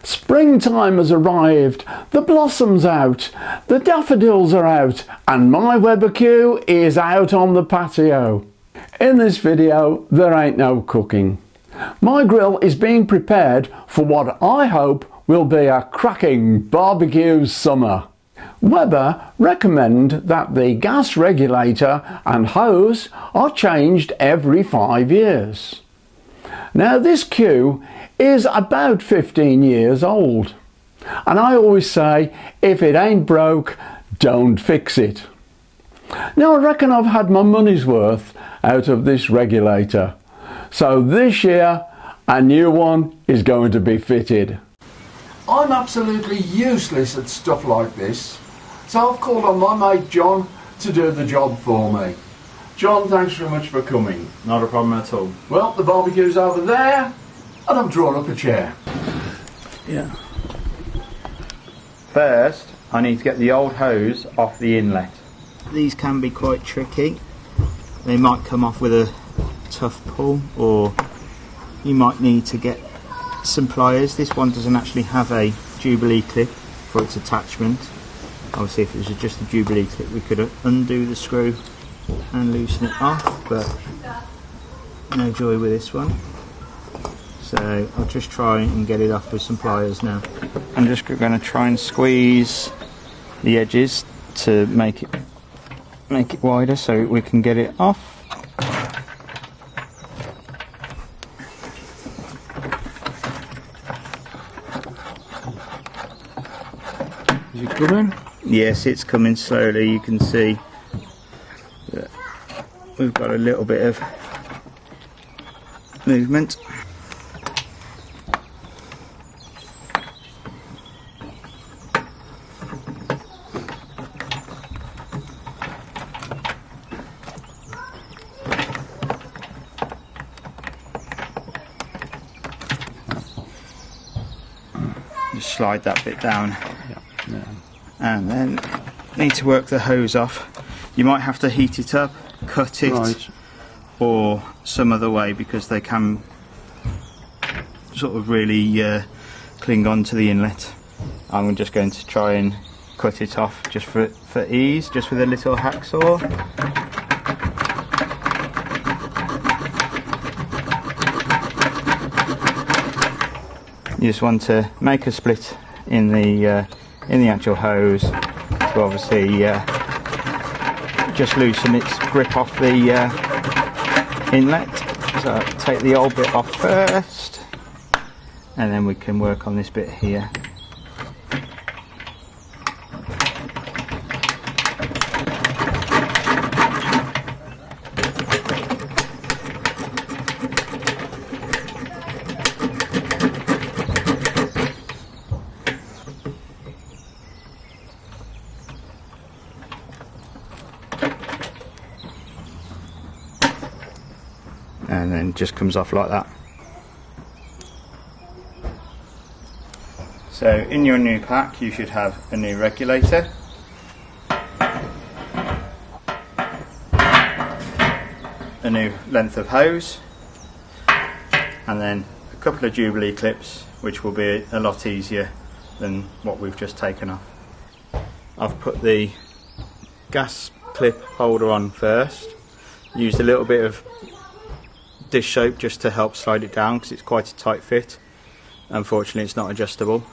Springtime has arrived, the blossoms out, the daffodils are out, and my Weber Q is out on the patio. In this video, there ain't no cooking. My grill is being prepared for what I hope will be a cracking barbecue summer. Weber recommend that the gas regulator and hose are changed every 5 years. Now this Q is about 15 years old, and I always say, if it ain't broke, don't fix it. Now I reckon I've had my money's worth out of this regulator, so this year a new one is going to be fitted. I'm absolutely useless at stuff like this, so I've called on my mate John to do the job for me. John, thanks very much for coming. Not a problem at all. Well, the barbecue's over there, and I've drawn up a chair. Yeah. First, I need to get the old hose off the inlet. These can be quite tricky. They might come off with a tough pull, or you might need to get some pliers. This one doesn't actually have a Jubilee clip for its attachment. Obviously, if it was just a Jubilee clip, we could undo the screw and loosen it off, but no joy with this one. So I'll just try and get it off with some pliers now. I'm just going to try and squeeze the edges to make it wider so we can get it off. Is it coming? Yes, it's coming slowly. You can see that we've got a little bit of movement. Just slide that bit down. Yeah. And then need to work the hose off. You might have to heat it up, cut it, Right. or some other way, because they can sort of really cling on to the inlet. I'm just going to try and cut it off just for ease, just with a little hacksaw. You just want to make a split in the actual hose to obviously just loosen its grip off the inlet. So take the old bit off first, and then we can work on this bit here. And then just comes off like that. So in your new pack you should have a new regulator, a new length of hose, and then a couple of Jubilee clips, which will be a lot easier than what we've just taken off. I've put the gas clip holder on first, used a little bit of dish soap just to help slide it down because it's quite a tight fit. Unfortunately it's not adjustable.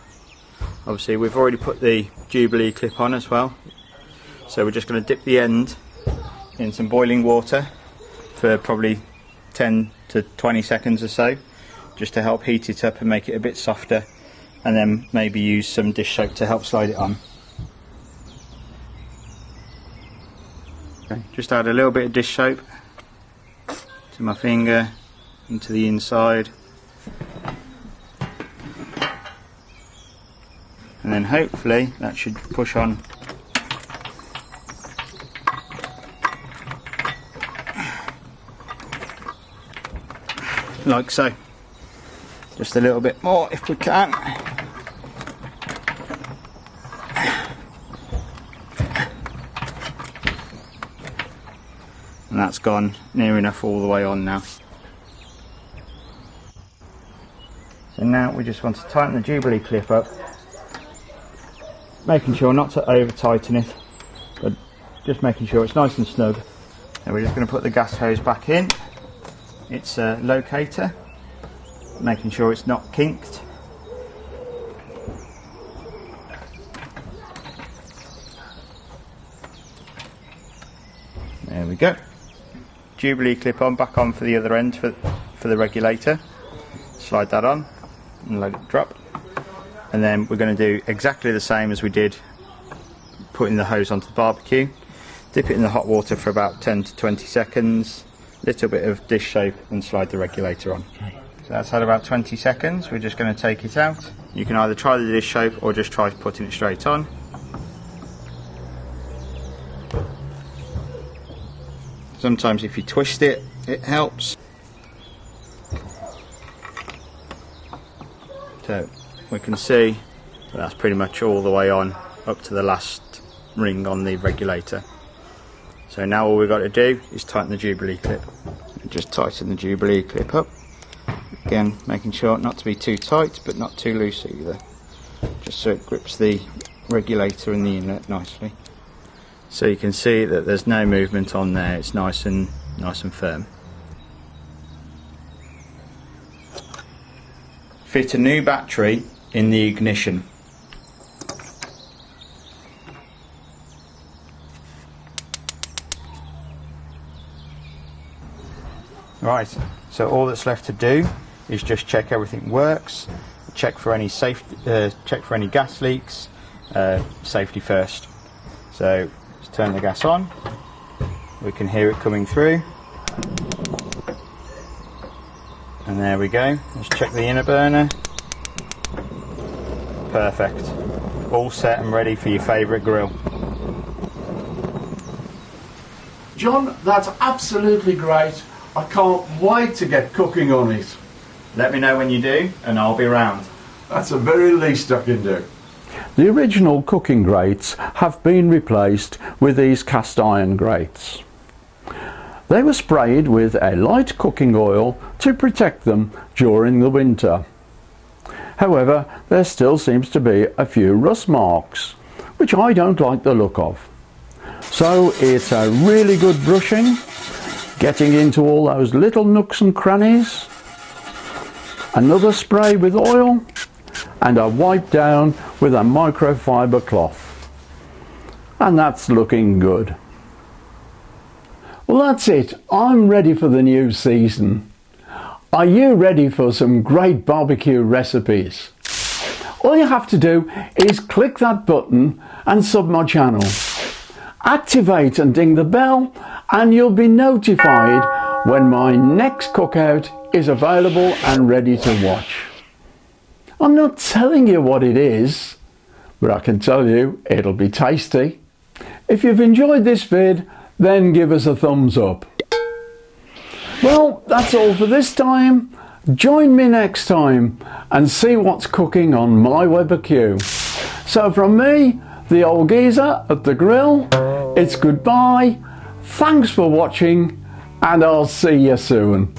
Obviously we've already put the Jubilee clip on as well, so we're just going to dip the end in some boiling water for probably 10 to 20 seconds or so, just to help heat it up and make it a bit softer, and then maybe use some dish soap to help slide it on. Okay, just add a little bit of dish soap to my finger, into the inside, and then hopefully that should push on. Like so. Just a little bit more if we can. And that's gone near enough all the way on now. So So now we just want to tighten the Jubilee clip up, making sure not to over tighten it, but just making sure it's nice and snug. And we're just going to put the gas hose back in. It's a locator, making sure it's not kinked. There we go. Jubilee clip on, back on for the other end for the regulator. Slide that on and let it drop. And then we're going to do exactly the same as we did putting the hose onto the barbecue. Dip it in the hot water for about 10 to 20 seconds, little bit of dish soap, and slide the regulator on. Okay. So that's had about 20 seconds. We're just going to take it out. You can either try the dish soap or just try putting it straight on. Sometimes if you twist it, it helps. So we can see that's pretty much all the way on up to the last ring on the regulator. So now all we've got to do is tighten the Jubilee clip. And just tighten the Jubilee clip up. Again, making sure not to be too tight but not too loose either. Just so it grips the regulator and the inlet nicely. So you can see that there's no movement on there, it's nice and firm. Fit a new battery in the ignition. Right, so all that's left to do is just check everything works, check for any gas leaks, safety first. So let's turn the gas on. We can hear it coming through. And there we go. Let's check the inner burner. Perfect. All set and ready for your favourite grill. John, that's absolutely great. I can't wait to get cooking on it. Let me know when you do and I'll be around. That's the very least I can do. The original cooking grates have been replaced with these cast iron grates. They were sprayed with a light cooking oil to protect them during the winter. However, there still seems to be a few rust marks, which I don't like the look of. So it's a really good brushing, getting into all those little nooks and crannies, another spray with oil, and a wipe down with a microfiber cloth. And that's looking good. Well, that's it. I'm ready for the new season. Are you ready for some great barbecue recipes? All you have to do is click that button and sub my channel. Activate and ding the bell and you'll be notified when my next cookout is available and ready to watch. I'm not telling you what it is, but I can tell you it'll be tasty. If you've enjoyed this vid, then give us a thumbs up. Well, that's all for this time. Join me next time and see what's cooking on my Weber Q. So from me, the old geezer at the grill, it's goodbye, thanks for watching, and I'll see you soon.